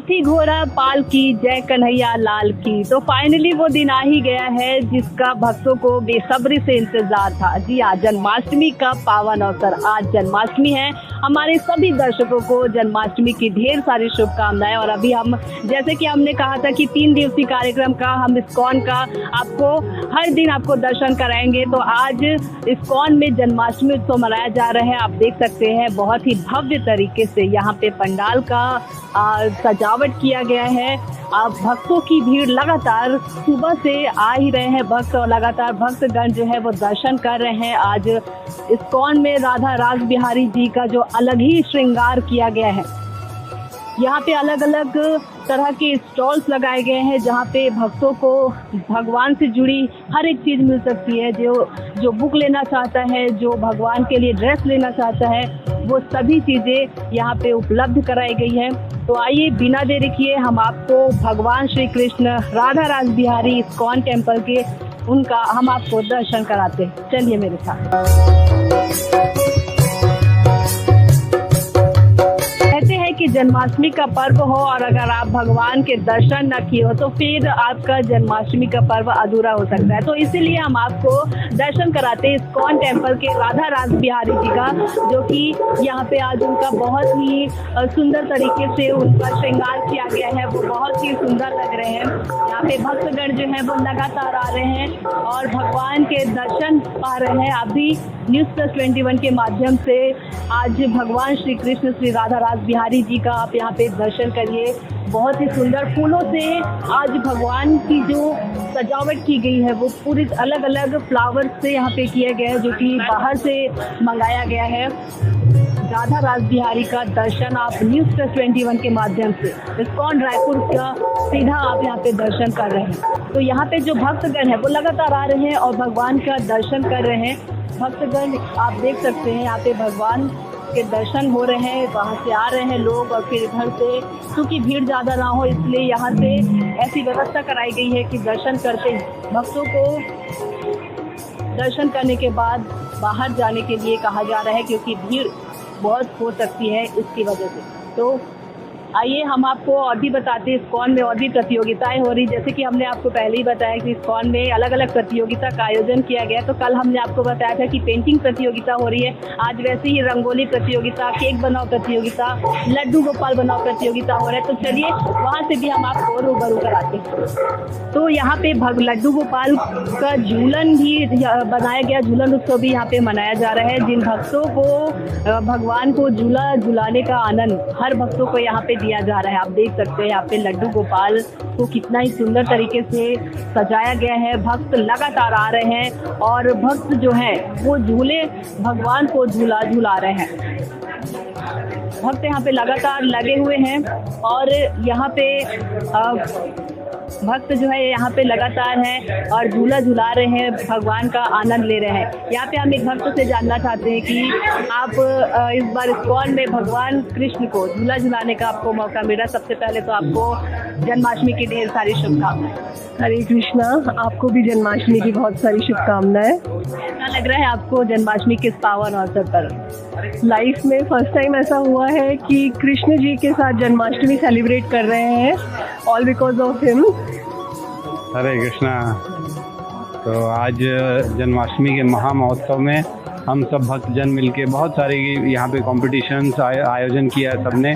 हाथी घोड़ा पाल की जय कन्हैया लाल की। तो फाइनली वो दिन आ ही गया है जिसका भक्तों को बेसब्री से इंतजार था। जी हाँ, जन्माष्टमी का पावन अवसर। आज जन्माष्टमी है। हमारे सभी दर्शकों को जन्माष्टमी की ढेर सारी शुभकामनाएं। और अभी हम, जैसे कि हमने कहा था कि 3 दिवसीय कार्यक्रम का, हम इस्कॉन का आपको हर दिन आपको दर्शन कराएंगे। तो आज इस्कॉन में जन्माष्टमी उत्सव मनाया जा रहा है। आप देख सकते हैं बहुत ही भव्य तरीके से यहाँ पे पंडाल का सजावट किया गया है। भक्तों की भीड़ लगातार सुबह से आ ही रहे हैं भक्त, और लगातार भक्तगण जो है वो दर्शन कर रहे हैं। आज इस्कॉन में राधा रास बिहारी जी का जो अलग ही श्रृंगार किया गया है। यहाँ पे अलग अलग तरह के स्टॉल्स लगाए गए हैं जहाँ पे भक्तों को भगवान से जुड़ी हर एक चीज़ मिल सकती है। जो बुक लेना चाहता है, जो भगवान के लिए ड्रेस लेना चाहता है, वो सभी चीज़ें यहाँ पे उपलब्ध कराई गई है। तो आइए बिना देरी किए हम आपको भगवान श्री कृष्ण राधा रास बिहारी इस्कॉन टेम्पल के हम आपको दर्शन कराते हैं। चलिए मेरे साथ। कहते हैं कि जन्माष्टमी का पर्व हो और अगर आप भगवान के दर्शन न किए हो तो फिर आपका जन्माष्टमी का पर्व अधूरा हो सकता है। तो इसीलिए हम आपको दर्शन कराते हैं इस्कॉन टेम्पल के राधा रास बिहारी जी का, जो कि यहाँ पे आज उनका बहुत ही सुंदर तरीके से उनका श्रृंगार किया गया है। वो बहुत ही सुंदर लग रहे हैं। यहाँ पे भक्तगण जो है वो लगातार आ रहे हैं और भगवान के दर्शन पा रहे हैं। आप भी News+21 के माध्यम से आज भगवान श्री कृष्ण श्री राधा रास बिहारी जी का आप यहाँ पे दर्शन करिए। बहुत ही सुंदर फूलों से आज भगवान की जो सजावट की गई है वो पूरी अलग अलग फ्लावर्स से यहाँ पे किया गया है, जो कि बाहर से मंगाया गया है। राधा रास बिहारी का दर्शन आप News+21 के माध्यम से इस्कॉन रायपुर का सीधा आप यहाँ पे दर्शन कर रहे हैं। तो यहाँ पे जो भक्तगण है वो लगातार आ रहे हैं और भगवान का दर्शन कर रहे हैं। भक्तगण आप देख सकते हैं यहाँ पे भगवान के दर्शन हो रहे हैं। वहाँ से आ रहे हैं लोग और फिर इधर से, क्योंकि भीड़ ज़्यादा ना हो इसलिए यहाँ से ऐसी व्यवस्था कराई गई है कि दर्शन करते भक्तों को दर्शन करने के बाद बाहर जाने के लिए कहा जा रहा है, क्योंकि भीड़ बहुत हो सकती है इसकी वजह से। तो आइए हम आपको और भी बताते हैं इस्कॉन में और भी प्रतियोगिताएं हो रही। जैसे कि हमने आपको पहले ही बताया कि इस्कॉन में अलग अलग प्रतियोगिता का आयोजन किया गया। तो कल हमने आपको बताया था कि पेंटिंग प्रतियोगिता हो रही है। आज वैसे ही रंगोली प्रतियोगिता, केक बनाओ प्रतियोगिता, लड्डू गोपाल बनाओ प्रतियोगिता हो रहा है। तो चलिए वहाँ से भी हम आपको रूबरू कराते हैं। तो यहाँ पे लड्डू गोपाल का झूलन भी बनाया गया, झूलन उत्सव भी यहाँ पे मनाया जा रहा है। जिन भक्तों को भगवान को झूला झुलाने का आनंद हर भक्तों को यहाँ पे दिया जा रहा है। आप देख सकते हैं यहाँ पे लड्डू गोपाल को कितना ही सुंदर तरीके से सजाया गया है। भक्त लगातार आ रहे हैं और भक्त जो है वो झूले भगवान को झूला झुला रहे हैं। भक्त यहाँ पे लगातार लगे हुए हैं और यहाँ पे भक्त जो है यहाँ पे लगातार हैं और झूला झुला रहे हैं, भगवान का आनंद ले रहे हैं। यहाँ पे हम एक भक्त से जानना चाहते हैं कि आप इस बार इस्कॉन में भगवान कृष्ण को झूला झुलाने का आपको मौका मिला। सबसे पहले तो आपको जन्माष्टमी की ढेर सारी शुभकामनाएं। हरे कृष्णा, आपको भी जन्माष्टमी की बहुत सारी शुभकामनाएं। क्या लग रहा है आपको जन्माष्टमी किस पावन अवसर पर? लाइफ में फर्स्ट टाइम ऐसा हुआ है कि कृष्ण जी के साथ जन्माष्टमी सेलिब्रेट कर रहे हैं, ऑल बिकॉज ऑफ हिम। हरे कृष्णा। तो आज जन्माष्टमी के महा महोत्सव में हम सब भक्तजन मिलके बहुत सारे यहाँ पे कॉम्पिटिशन्स आयोजन किया है सबने,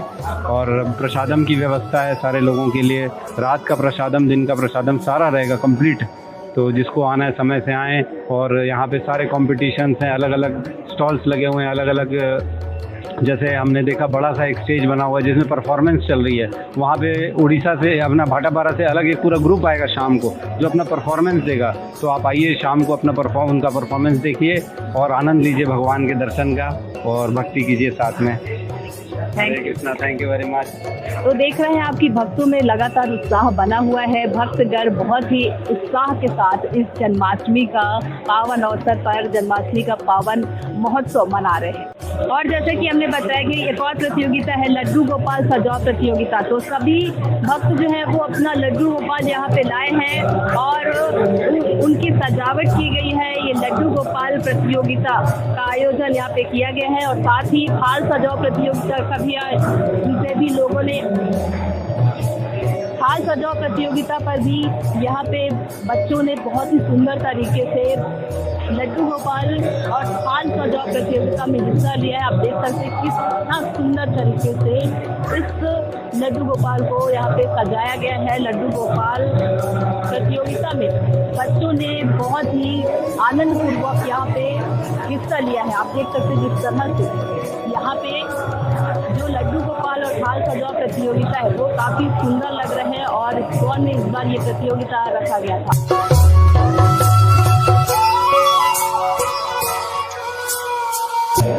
और प्रसादम की व्यवस्था है सारे लोगों के लिए। रात का प्रसादम, दिन का प्रसादम सारा रहेगा कंप्लीट। तो जिसको आना है समय से आएँ। और यहाँ पे सारे कॉम्पिटिशन्स हैं, अलग अलग स्टॉल्स लगे हुए हैं, अलग अलग। जैसे हमने देखा बड़ा सा एक स्टेज बना हुआ है जिसमें परफॉर्मेंस चल रही है। वहाँ पे उड़ीसा से, अपना भाटापारा से अलग एक पूरा ग्रुप आएगा शाम को जो अपना परफॉर्मेंस देगा। तो आप आइए शाम को अपना उनका परफॉर्मेंस देखिए और आनंद लीजिए भगवान के दर्शन का और भक्ति कीजिए साथ में। Thank you very much. तो देख रहे हैं आपकी भक्तों में लगातार उत्साह बना हुआ है। भक्तगण बहुत ही उत्साह के साथ इस जन्माष्टमी का पावन अवसर पर जन्माष्टमी का पावन महोत्सव मना रहे हैं। और जैसे कि हमने बताया कि एक और प्रतियोगिता है लड्डू गोपाल सजाओ प्रतियोगिता। तो सभी भक्त जो है वो अपना लड्डू गोपाल यहाँ पे लाए हैं और उनकी सजावट की गई है। ये लड्डू गोपाल प्रतियोगिता का आयोजन यहाँ पे किया गया है और साथ ही फाल सजाओ प्रतियोगिता का भी लोगों ने थाल सजाओ प्रतियोगिता पर भी यहाँ पे बच्चों ने बहुत ही सुंदर तरीके से लड्डू गोपाल और थाल सजाओ प्रतियोगिता में हिस्सा लिया है। आप देख सकते हैं कितना सुंदर तरीके से इस लड्डू गोपाल को यहाँ पे सजाया गया है। लड्डू गोपाल प्रतियोगिता में बच्चों ने बहुत ही आनंद पूर्वक यहाँ पे हिस्सा लिया है। आप देख सकते हैं जिस तरह से यहाँ पे जो लड्डू गोपाल और थाल सजाओ प्रतियोगिता है वो काफ़ी सुंदर लग रहे हैं और इस्कॉन में इस बार ये प्रतियोगिता रखा गया था।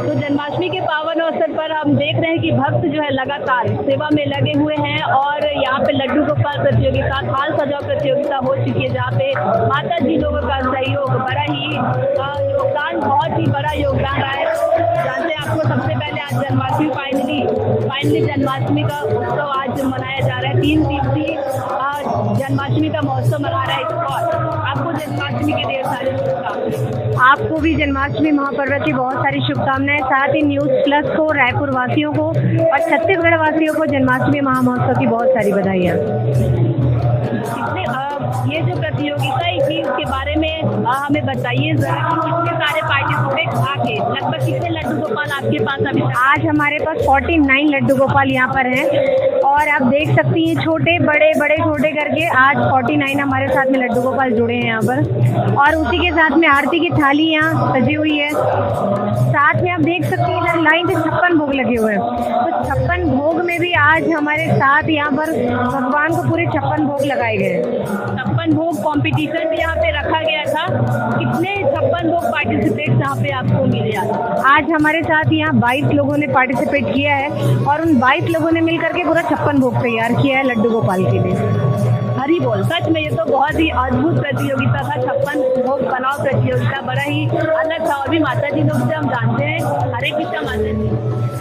तो जन्माष्टमी के पावन अवसर पर हम देख रहे हैं कि भक्त जो है लगातार सेवा में लगे हुए हैं और यहाँ पे लड्डू गोपाल प्रतियोगिता, थाल सजाओ प्रतियोगिता हो चुकी है जहाँ पे माता जी लोगों का सहयोग बड़ा ही योगदान, बहुत ही बड़ा योगदान रहा है। जानते हैं आपको सबसे पहले आज जन्माष्टमी फाइनली जन्माष्टमी का उत्सव आज मनाया जा रहा है। 3 दिवसीय जन्माष्टमी का महोत्सव मना रहा है और आपको जन्माष्टमी के ढेर सारी शुभकामनाएं। आपको भी जन्माष्टमी महापर्व की बहुत सारी शुभकामनाएं। साथ ही न्यूज़ प्लस को, रायपुर वासियों को और छत्तीसगढ़ वासियों को जन्माष्टमी महामहोत्सव की बहुत सारी बधाइयाँ। ये जो प्रतियोगिता थी उसके बारे में हमें बताइए जरा कि कितने सारे पार्टिसिपेट आके लगभग कितने लड्डू गोपाल आपके पास अभी? आज हमारे पास 49 लड्डू गोपाल यहाँ पर हैं और आप देख सकती हैं छोटे बड़े छोटे करके आज 49 हमारे साथ में लड्डू गोपाल जुड़े हैं यहाँ पर। और उसी के साथ में आरती की थाली यहाँ सजी हुई है। साथ में आप देख सकते हैं इधर लाइन से 56 भोग लगे हुए हैं। तो 56 भोग में भी आज हमारे साथ यहाँ पर भगवान को पूरे 56 भोग लगाए गए। 56 भोग कॉम्पिटिशन भी यहाँ पे रखा गया था। कितने 56 भोग पार्टिसिपेट यहाँ पे आपको मिले? आज हमारे साथ यहाँ 22 लोगों ने पार्टिसिपेट किया है और उन 22 लोगों ने मिलकर के पूरा 56 भोग तैयार किया है लड्डू गोपाल के लिए। हरी बोल, सच में ये तो बहुत ही अद्भुत प्रतियोगिता था। 56 भोग बनाओ प्रतियोगिता बड़ा ही अलग था। और भी माता जी लोग से हम जानते हैं। हरे कृष्णा माता जी।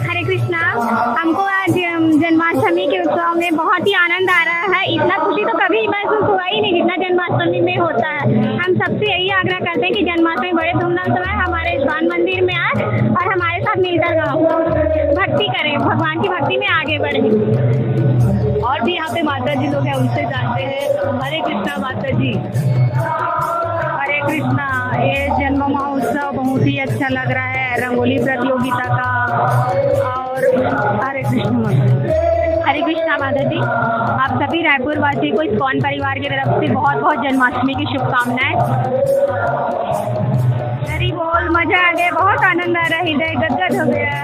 हरे कृष्णा। हमको आज जन्माष्टमी के उत्सव में बहुत ही आनंद आ रहा है। इतना खुशी तो कभी महसूस हुआ ही नहीं जितना जन्माष्टमी में होता है। हम सबसे यही आग्रह करते हैं कि जन्माष्टमी बड़े धूमधाम से हमारे इस्कॉन मंदिर में आए और हमारे साथ मिलकर भक्ति करें, भगवान की भक्ति में आगे बढ़ें। और भी यहाँ पे माता जी लोग हैं उनसे जानते हैं। हरे कृष्णा माता जी। हरे कृष्णा। ये जन्म महोत्सव बहुत ही अच्छा लग रहा है, रंगोली प्रतियोगिता का। और हरे कृष्णा माता जी। हरे कृष्णा माता जी। आप सभी रायपुर वासी को इस्कॉन परिवार की तरफ से बहुत बहुत जन्माष्टमी की शुभकामनाएं। हरी बोल, मजा आ गया, बहुत आनंद आ रहा है, हृदय गदगद हो गया।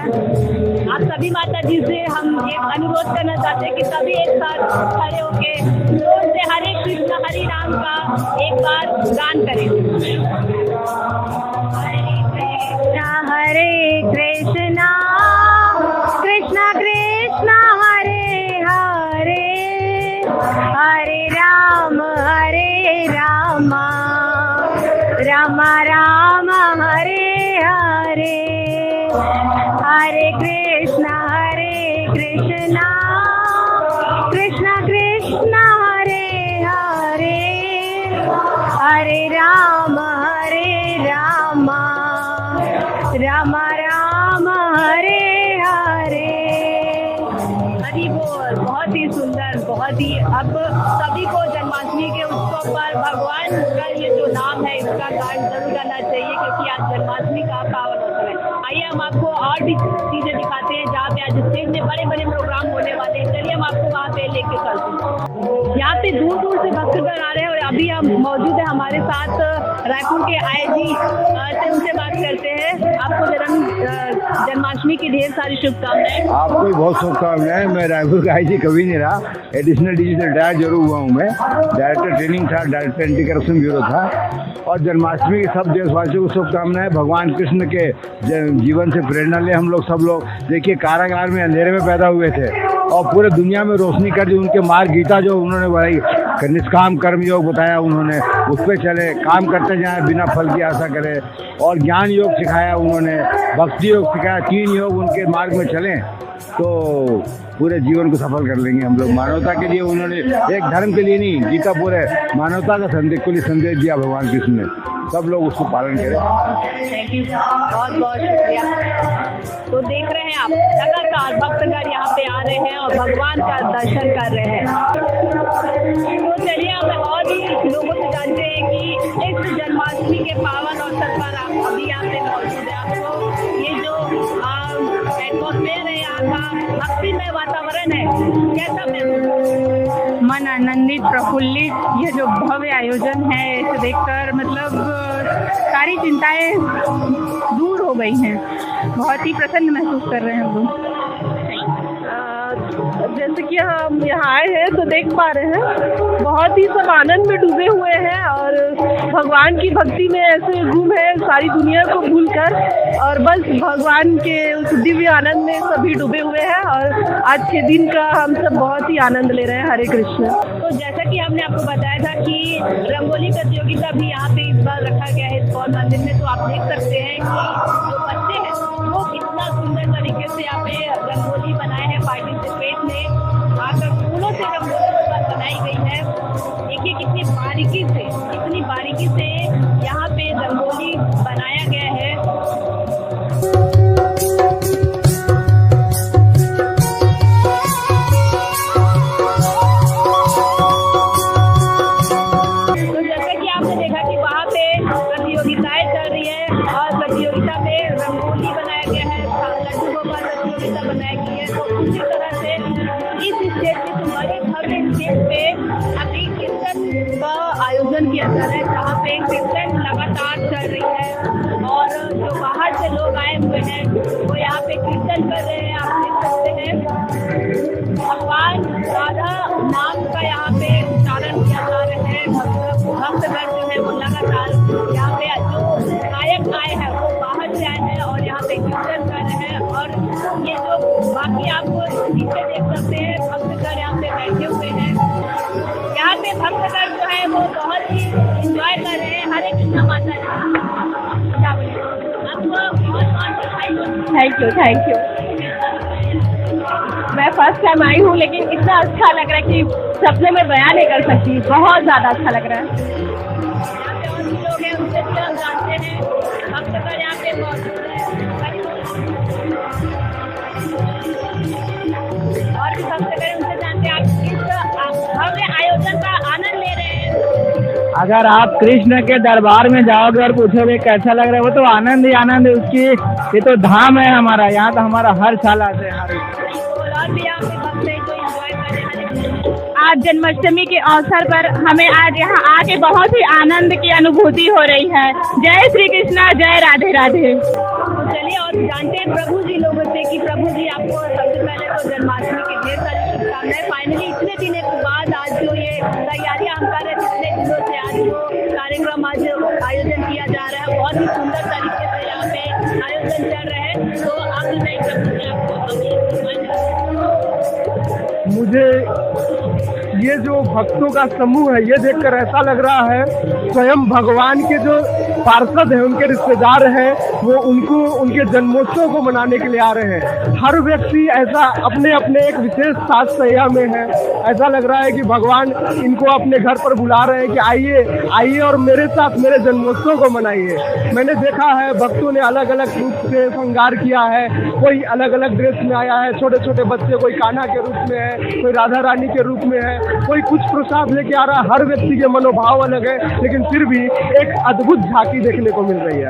आप सभी माता जी से हम एक अनुरोध करना चाहते हैं कि सभी एक साथ खड़े होके जोर से हरे कृष्ण हरे राम का एक बार गान करें। हरे कृष्णा कृष्णा कृष्णा हरे हरे, हरे राम राम राम हरे हरे। हरे कृष्णा कृष्णा कृष्णा हरे हरे, हरे राम राम राम हरे हरे। हरि बोल, बहुत ही सुंदर, बहुत ही। अब सभी को जन्माष्टमी के उत्सव पर भगवान का ये जो नाम है इसका गान जरूर गाना चाहिए क्योंकि आज जन्माष्टमी का पावन अवसर है। आइए हम आपको और भी चीजें दिखाते हैं जहाँ पे आज स्टेज में बड़े बड़े प्रोग्राम होने वाले हैं। चलिए हम आपको वहाँ पे लेके चलते हैं। यहाँ पे दूर दूर से भक्तगण आ रहे हैं और अभी हम मौजूद है हमारे साथ रायपुर के आईजी से, उनसे बात करते हैं। आपको जन्माष्टमी की ढेर सारी शुभकामनाएं। आपको भी बहुत शुभकामनाएं। मैं रायपुर का आईजी कभी नहीं रहा, एडिशनल डिजिटल डायरेक्टर जरूर हुआ हूँ। मैं डायरेक्टर ट्रेनिंग था, डायरेक्टर एंटी करप्शन ब्यूरो था। और जन्माष्टमी के सब देशवासियों को शुभकामनाएं। भगवान कृष्ण के जीवन से प्रेरणा ले हम लोग सब लोग। देखिए कारागार में अंधेरे में पैदा हुए थे और पूरे दुनिया में रोशनी कर दी। उनके मार्ग गीता जो उन्होंने बनाई, निष्काम कर्म योग बताया उन्होंने, उस पर चले, काम करते जाएं, बिना फल की आशा करें। और ज्ञान योग सिखाया उन्होंने, भक्ति योग सिखाया। 3 योग उनके मार्ग में चलें तो पूरे जीवन को सफल कर लेंगे हम लोग। मानवता के लिए उन्होंने, एक धर्म के लिए नहीं, गीता पूरे मानवता का संदेश दिया भगवान कृष्ण ने। सब लोग उसको पालन करें। थैंक यू, बहुत बहुत शुक्रिया। तो देख रहे हैं आप लगातार भक्तगण यहाँ पे आ रहे हैं और भगवान का दर्शन कर रहे हैं। जन्माष्टमी के पावन अवसर पर आप अभी यहाँ पे मौजूद है। आपको ये जो एटमॉस्फेयर है, यहाँ का भक्तिमय वातावरण है, कैसा महसूस? मन आनंदित, प्रफुल्लित। ये जो भव्य आयोजन है इसे देखकर मतलब सारी चिंताएं दूर हो गई हैं। बहुत ही प्रसन्न महसूस कर रहे हैं हम लोग। जैसे कि हम यहाँ आए हैं तो देख पा रहे हैं बहुत ही सब आनंद में डूबे हुए हैं और भगवान की भक्ति में ऐसे गुम है सारी दुनिया को भूलकर, और बस भगवान के उस दिव्य आनंद में सभी डूबे हुए हैं और आज के दिन का हम सब बहुत ही आनंद ले रहे हैं। हरे कृष्ण। तो जैसा कि हमने आपको बताया था कि रंगोली प्रतियोगिता भी यहाँ पे इस बार रखा गया है इस्कॉन मंदिर में, तो आप देख सकते हैं कि जो बच्चे हैं वो कितना सुंदर तरीके से यहाँ पे रंगोली बनाए हैं। पार्टिसिपेट ने आकर फूलों से रंगोली बनाई गई है। देखिए कितनी बारीकी से यहाँ पे रंगोली बनाया गया है। तो जैसा कि आपने देखा कि वहाँ पे प्रतियोगिताएं चल रही है और प्रतियोगिता में रंगोली बनाया गया है, लड्डू गोपाल प्रतियोगिता बनाई गई है। तो उसी तरह से इस स्टेज पे तुम्हारे भव्य स्टेज पे अभी कीर्तन का आयोजन किया जा रहा है, जहाँ पे कीर्तन लगातार चल रही है और जो बाहर से लोग आए हुए हैं वो यहाँ पे कीर्तन कर रहे हैं। आप देख सकते हैं भगवान राधा नाम का यहाँ पे उच्चारण किया जा रहा है। भक्तगण जो है वो लगातार यहाँ पे जो गायक आए हैं वो बाहर से आए हैं और यहाँ पे कीर्तन कर रहे हैं। और ये जो बाकी आपको नीचे देख सकते हैं भक्तगण यहाँ पे बैठे हुए हैं। यहाँ पे भक्तगण जो है वो बहुत ही इंजॉय कर रहे हैं। हरे कृष्ण माता जी। आपको बहुत थैंक यू। मैं फर्स्ट टाइम आई हूँ लेकिन इतना अच्छा लग रहा है कि सपने में बयान नहीं कर सकती। बहुत ज़्यादा अच्छा लग रहा है। यहाँ पे और भी लोग हैं उनसे भी हम जानते हैं। भक्तगण यहाँ पे मौजूद है और भी भक्तगण उनसे जानते हैं। आप इस भव्य आयोजन का आनंद ले रहे हैं। अगर आप कृष्ण के दरबार में जाओगे और पूछोगे कैसा लग रहा है, वो तो आनंद ही आनंद है उसकी। ये तो धाम है हमारा, यहाँ तो हमारा हर साल आते हैं। और भी यहाँ पे भक्त हैं जो इंजॉय कर रहे हैं। आज जन्माष्टमी के अवसर पर हमें आज यहाँ आके बहुत ही आनंद की अनुभूति हो रही है। जय श्री कृष्णा, जय राधे राधे। तो चलिए और जानते हैं प्रभु जी लोगों से कि प्रभु जी आपको सबसे पहले तो जन्माष्टमी की ढेर सारी शुभकामनाएं। फाइनली इतने दिनों के बाद आज जो ये तैयारियां हम कर रहे थे, इतने दिनों से आज जो कार्यक्रम आज आयोजन किया जा रहा है, बहुत ही सुंदर तरीके से यहाँ पे आयोजन चल रहा है। तो आप नहीं सकते आपको मुझे ये जो भक्तों का समूह है ये देखकर ऐसा लग रहा है स्वयं भगवान के जो पार्षद हैं, उनके रिश्तेदार हैं, वो उनको उनके जन्मोत्सव को मनाने के लिए आ रहे हैं। हर व्यक्ति ऐसा अपने अपने एक विशेष साज सैया में है। ऐसा लग रहा है कि भगवान इनको अपने घर पर बुला रहे हैं कि आइए आइए और मेरे साथ मेरे जन्मोत्सव को मनाइए। मैंने देखा है भक्तों ने अलग अलग रूप से श्रृंगार किया है। कोई अलग अलग ड्रेस में आया है, छोटे छोटे बच्चे, कोई कान्हा के रूप में है, कोई राधा रानी के रूप में है, कोई कुछ प्रसाद लेके आ रहा है। हर व्यक्ति के मनोभाव अलग है, लेकिन फिर भी एक अद्भुत झांकी देखने को मिल रही है।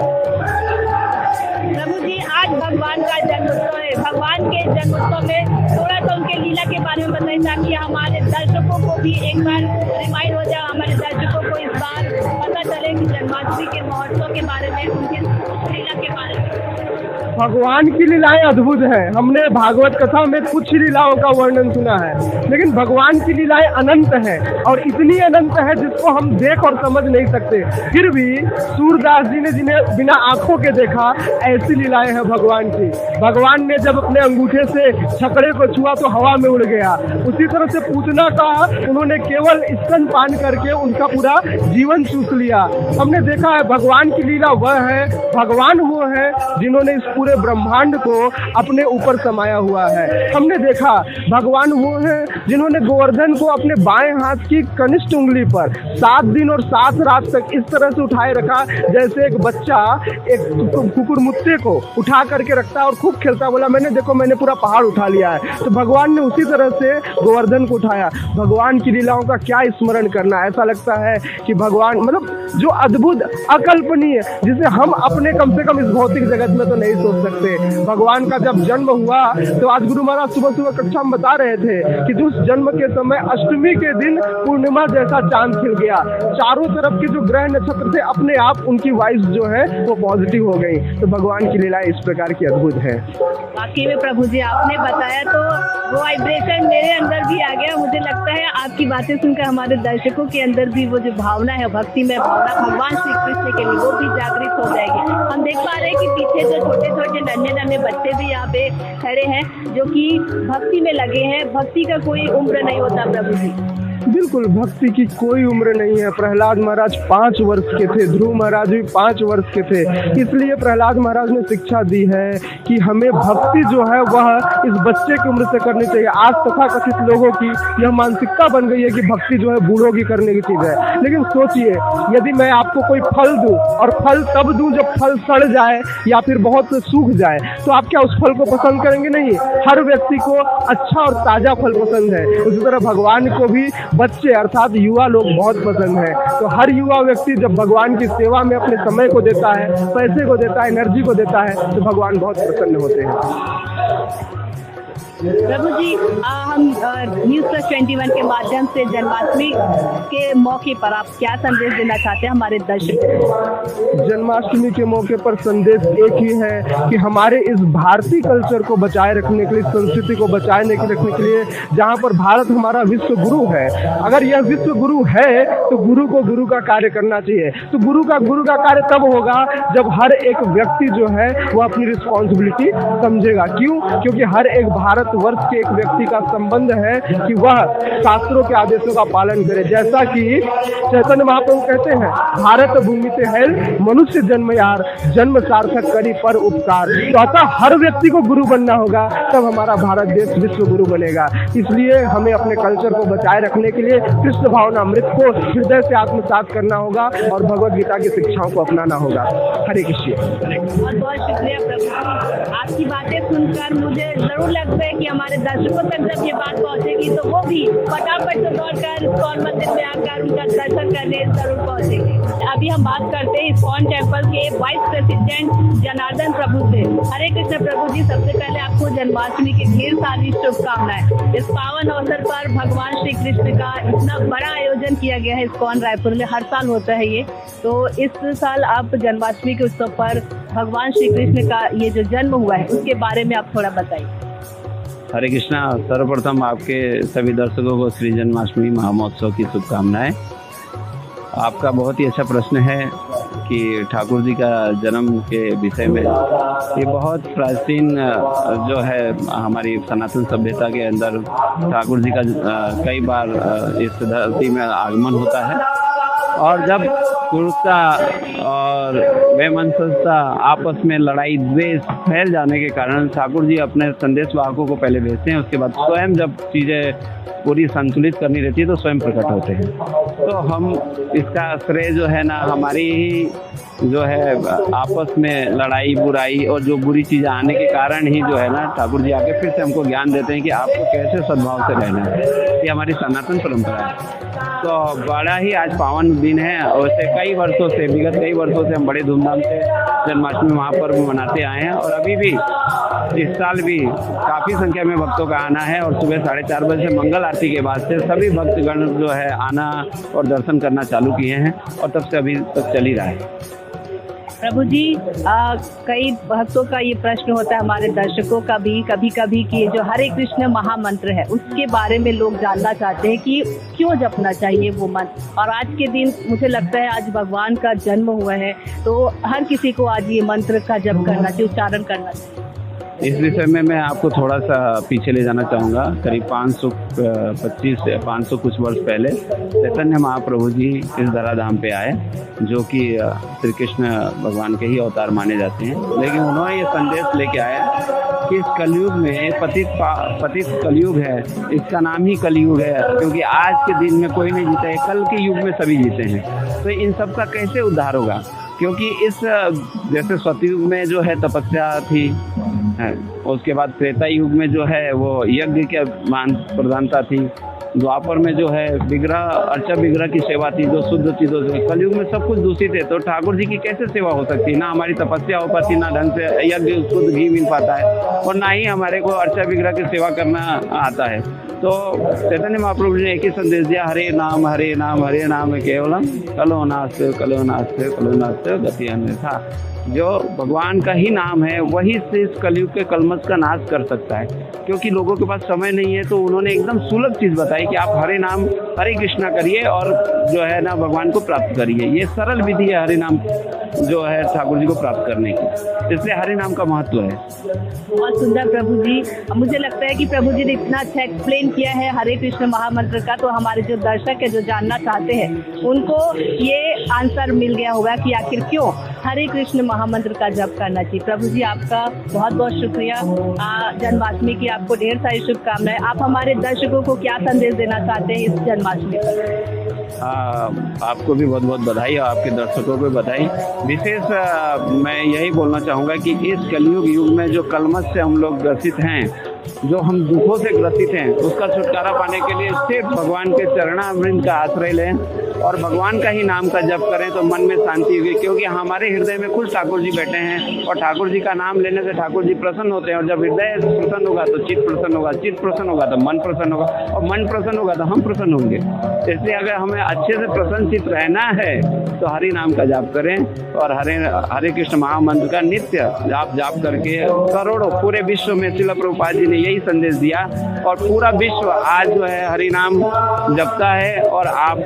प्रभु जी आज भगवान का जन्मोत्सव है। भगवान के जन्मोत्सव में थोड़ा सा उनके लीला के बारे में बताइए ताकि हमारे दर्शकों को भी एक बार रिमाइंड हो जाए, हमारे दर्शकों को इस बार पता चले कि जन्माष्टमी के महोत्सव के बारे में, उनके लीला के बारे में। भगवान की लीलाएं अद्भुत हैं। हमने भागवत कथा में कुछ लीलाओं का वर्णन सुना है, लेकिन भगवान की लीलाएं अनंत हैं और इतनी अनंत है जिसको हम देख और समझ नहीं सकते। फिर भी सूरदास जी ने जिन्हें बिना आंखों के देखा, ऐसी लीलाएं हैं भगवान की। भगवान ने जब अपने अंगूठे से छकड़े को छुआ तो हवा में उड़ गया। उसी तरह से पूतना का उन्होंने केवल स्तनपान करके उनका पूरा जीवन चूस लिया। हमने देखा है भगवान की लीला वह है, भगवान वो है जिन्होंने इस पूरे ब्रह्मांड को अपने ऊपर समाया हुआ है। हमने देखा भगवान वो हैं जिन्होंने गोवर्धन को अपने बाएं हाथ की कनिष्ठ उंगली पर 7 दिन और 7 रात तक इस तरह से उठाए रखा जैसे एक बच्चा एक कुकुरमुत्ते को उठा करके रखता है और खूब खेलता, बोला मैंने देखो मैंने पूरा पहाड़ उठा लिया है। तो भगवान ने उसी तरह से गोवर्धन को उठाया। भगवान की लीलाओं का क्या स्मरण करना, ऐसा लगता है कि भगवान मतलब जो अद्भुत अकल्पनीय, जिसे हम अपने कम से कम इस भौतिक जगत में तो नहीं सोच सकते। भगवान का जब जन्म हुआ तो आज गुरु महाराज सुबह सुबह कक्षा में बता रहे थे कि उस जन्म के समय अष्टमी के दिन पूर्णिमा जैसा चांद खिल गया, चारों तरफ के जो ग्रह नक्षत्र थे अपने आप उनकी वाइब्स जो है वो पॉजिटिव हो गई। तो भगवान की लीला इस प्रकार की अद्भुत है। बाकी में प्रभु जी आपने बताया तो वो वाइब्रेशन मेरे अंदर भी आ गया। मुझे लगता है आपकी बातें सुनकर हमारे दर्शकों के अंदर भी वो जो भावना है, भक्ति में भावना भगवान श्री कृष्ण के लिए, वो भी जागृत हो जाएगी। हम देख पा रहे हैं कि पीछे जो छोटे छोटे नन्हे नन्हे बच्चे भी यहाँ पे खड़े हैं जो कि भक्ति में लगे हैं। भक्ति का कोई उम्र नहीं होता प्रभु जी। बिल्कुल, भक्ति की कोई उम्र नहीं है। प्रहलाद महाराज 5 वर्ष के थे, ध्रुव महाराज भी 5 वर्ष के थे। इसलिए प्रहलाद महाराज ने शिक्षा दी है कि हमें भक्ति जो है वह इस बच्चे की उम्र से करनी चाहिए। आज तथाकथित लोगों की यह मानसिकता बन गई है कि भक्ति जो है बूढ़ों की करने की चीज़ है। लेकिन सोचिए, यदि मैं आपको कोई फल दूं और फल तब दूं जब फल सड़ जाए या फिर बहुत सूख जाए, तो आप क्या उस फल को पसंद करेंगे? नहीं। हर व्यक्ति को अच्छा और ताज़ा फल पसंद है। उसी तरह भगवान को भी बच्चे अर्थात युवा लोग बहुत पसंद है। तो हर युवा व्यक्ति जब भगवान की सेवा में अपने समय को देता है, पैसे को देता है, एनर्जी को देता है, तो भगवान बहुत प्रसन्न होते हैं। प्रभु जी हम न्यूज़ प्लस 21 के माध्यम से जन्माष्टमी के मौके पर आप क्या संदेश देना चाहते हैं हमारे दर्शकों? जन्माष्टमी के मौके पर संदेश एक ही है कि हमारे इस भारतीय कल्चर को बचाए रखने के लिए, संस्कृति को बचाए रखने के लिए, जहाँ पर भारत हमारा विश्व गुरु है, अगर यह विश्व गुरु है तो गुरु को गुरु का कार्य करना चाहिए। तो गुरु का कार्य तब होगा जब हर एक व्यक्ति जो है वो अपनी रिस्पॉन्सिबिलिटी समझेगा। क्यों? क्योंकि हर एक भारत वर्ष के एक व्यक्ति का संबंध है कि वह शास्त्रों के आदेशों का पालन करे। जैसा कि चैतन्य महाप्रभु कहते हैं, भारत भूमि से है मनुष्य जन्म यार, जन्म सार्थक करी पर उपकार। तो अतः हर व्यक्ति को गुरु बनना होगा, तब हमारा भारत देश विश्व गुरु बनेगा। इसलिए हमें अपने कल्चर को बचाए रखने के लिए कृष्ण भावना अमृत को हृदय से आत्मसात करना होगा और भगवद गीता की शिक्षाओं को अपनाना होगा। हरे कृष्ण। बहुत बहुत शुक्रिया प्रभु। आपकी बातें सुनकर मुझे जरूर लगता है कि हमारे दर्शकों तक जब ये बात पहुंचेगी तो वो भी फटाफट से दौड़कर इस्कॉन मंदिर में आकर उनका दर्शन करने जरूर पहुंचेंगे। अभी हम बात करते हैं इस्कॉन टेम्पल के वाइस प्रेसिडेंट जनार्दन प्रभु से। हरे कृष्ण प्रभु जी, सबसे पहले आपको जन्माष्टमी की ढेर सारी शुभकामनाएं। इस पावन अवसर पर भगवान श्री कृष्ण का इतना बड़ा आयोजन किया गया है इस्कॉन रायपुर में, हर साल होता है ये, तो इस साल आप जन्माष्टमी के उत्सव पर भगवान श्री कृष्ण का ये जो जन्म हुआ है उसके बारे में आप थोड़ा बताइए। हरे कृष्णा। सर्वप्रथम आपके सभी दर्शकों को श्री जन्माष्टमी महामहोत्सव की शुभकामनाएं। आपका बहुत ही अच्छा प्रश्न है कि ठाकुर जी का जन्म के विषय में। ये बहुत प्राचीन जो है हमारी सनातन सभ्यता के अंदर ठाकुर जी का कई बार इस धरती में आगमन होता है, और जब क्रूरता और बेमनसता आपस में लड़ाई द्वेष फैल जाने के कारण ठाकुर जी अपने संदेश वाहकों को पहले भेजते हैं, उसके बाद स्वयं जब चीज़ें पूरी संतुलित करनी रहती है तो स्वयं प्रकट होते हैं। तो हम इसका श्रेय जो है ना हमारी ही जो है आपस में लड़ाई बुराई और जो बुरी चीज़ें आने के कारण ही जो है ना ठाकुर जी आके फिर से हमको ज्ञान देते हैं कि आपको कैसे सद्भाव से रहना है। ये हमारी सनातन परंपरा है। तो बड़ा ही आज पावन दिन है, और वैसे कई वर्षों से, विगत कई वर्षों से हम बड़े धूमधाम से जन्माष्टमी महापर्व मनाते आए हैं, और अभी भी इस साल भी काफ़ी संख्या में भक्तों का आना है। और सुबह 4:30 बजे से मंगल आरती के बाद से सभी भक्तगण जो है आना और दर्शन करना चालू किए हैं, और तब से अभी तक चल ही रहा है। प्रभु जी कई भक्तों का ये प्रश्न होता है, हमारे दर्शकों का भी कभी कभी कि जो हरे कृष्ण महामंत्र है उसके बारे में लोग जानना चाहते हैं कि क्यों जपना चाहिए वो मंत्र। और आज के दिन मुझे लगता है आज भगवान का जन्म हुआ है, तो हर किसी को आज ये मंत्र का जप करना चाहिए, उच्चारण करना चाहिए। इस विषय में मैं आपको थोड़ा सा पीछे ले जाना चाहूँगा। करीब 525 से 500 कुछ वर्ष पहले चैतन्य महाप्रभु जी इस धराधाम पे आए, जो कि श्री कृष्ण भगवान के ही अवतार माने जाते हैं। लेकिन उन्होंने ये संदेश लेके आया कि इस कलयुग में पतित कलयुग है, इसका नाम ही कलयुग है, क्योंकि आज के दिन में कोई नहीं जीता है, कल के युग में सभी जीते हैं। तो इन सब का कैसे उद्धार होगा? क्योंकि इस जैसे सतयुग में जो है तपस्या थी, उसके बाद त्रेता युग में जो है वो यज्ञ के मान प्रधानता थी, द्वापर में जो है विग्रह अर्चा विग्रह की सेवा थी जो शुद्ध चीज़ों से, कलयुग में सब कुछ दूषित है। तो ठाकुर जी की कैसे सेवा हो सकती है? ना हमारी तपस्या हो पाती, ना ढंग से यज्ञ शुद्ध घी मिल पाता है, और ना ही हमारे को अर्चा विग्रह की सेवा करना आता है। तो चैतन्य महाप्रभु ने एक ही संदेश दिया, हरे नाम हरे नाम हरे नाम केवलम कलो नास्ते कलो नास्ते कलो नास्ते गति अन्यथा। जो भगवान का ही नाम है वही से इस कलयुग के कलमश का नाश कर सकता है। क्योंकि लोगों के पास समय नहीं है, तो उन्होंने एकदम सुलभ चीज़ बताई कि आप हरे नाम हरे कृष्णा करिए और जो है ना भगवान को प्राप्त करिए। ये सरल विधि है हरे नाम जो है ठाकुर जी को प्राप्त करने की, इसलिए हरे नाम का महत्व है। बहुत सुंदर प्रभु जी, मुझे लगता है कि प्रभु जी ने इतना अच्छा एक्सप्लेन किया है हरे कृष्ण महामंत्र का, तो हमारे जो दर्शक है जो जानना चाहते हैं उनको ये आंसर मिल गया होगा कि आखिर क्यों हरे कृष्ण महामंत्र का जप करना चाहिए। प्रभु जी आपका बहुत बहुत शुक्रिया, जन्माष्टमी की आपको ढेर सारी शुभकामनाएं। आप हमारे दर्शकों को क्या संदेश देना चाहते हैं इस जन्माष्टमी पर? आपको भी बहुत बहुत बधाई और आपके दर्शकों को बधाई। विशेष मैं यही बोलना चाहूँगा कि इस कलयुग युग में जो कलमश से हम लोग ग्रसित हैं, जो हम दुखों से ग्रसित हैं, उसका छुटकारा पाने के लिए सिर्फ भगवान के चरणामृत का आश्रय लें और भगवान का ही नाम का जप करें तो मन में शांति होगी। क्योंकि हमारे हृदय में खुद ठाकुर जी बैठे हैं और ठाकुर जी का नाम लेने से ठाकुर जी प्रसन्न होते हैं। और जब हृदय प्रसन्न होगा तो चित्त प्रसन्न होगा, चित्त प्रसन्न होगा तो मन प्रसन्न होगा, और मन प्रसन्न होगा तो हम प्रसन्न होंगे। इसलिए अगर हमें अच्छे से प्रसन्न चित्त रहना है तो हरि नाम का जाप करें और हरे कृष्ण महामंत्र का नित्य जाप करके करोड़ों पूरे विश्व में श्रील प्रभुपाद जी ने यही संदेश दिया और पूरा विश्व आज जो है हरि नाम जपता है। और आप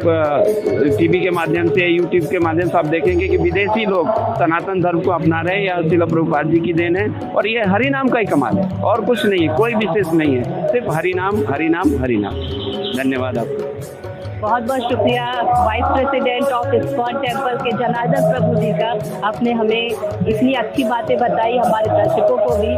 टीवी के माध्यम से, यूट्यूब के माध्यम से आप देखेंगे कि विदेशी लोग सनातन धर्म को अपना रहे हैं, यह श्रील प्रभुपाद जी की देन है। और ये हरि नाम का ही कमाल है और कुछ नहीं है, कोई विशेष नहीं है, सिर्फ हरि नाम हरि नाम हरि नाम। धन्यवाद आपको। बहुत बहुत शुक्रिया vice president of ISKCON temple के जनार्दन प्रभु जी का, आपने हमें इतनी अच्छी बातें बताई, हमारे दर्शकों को भी।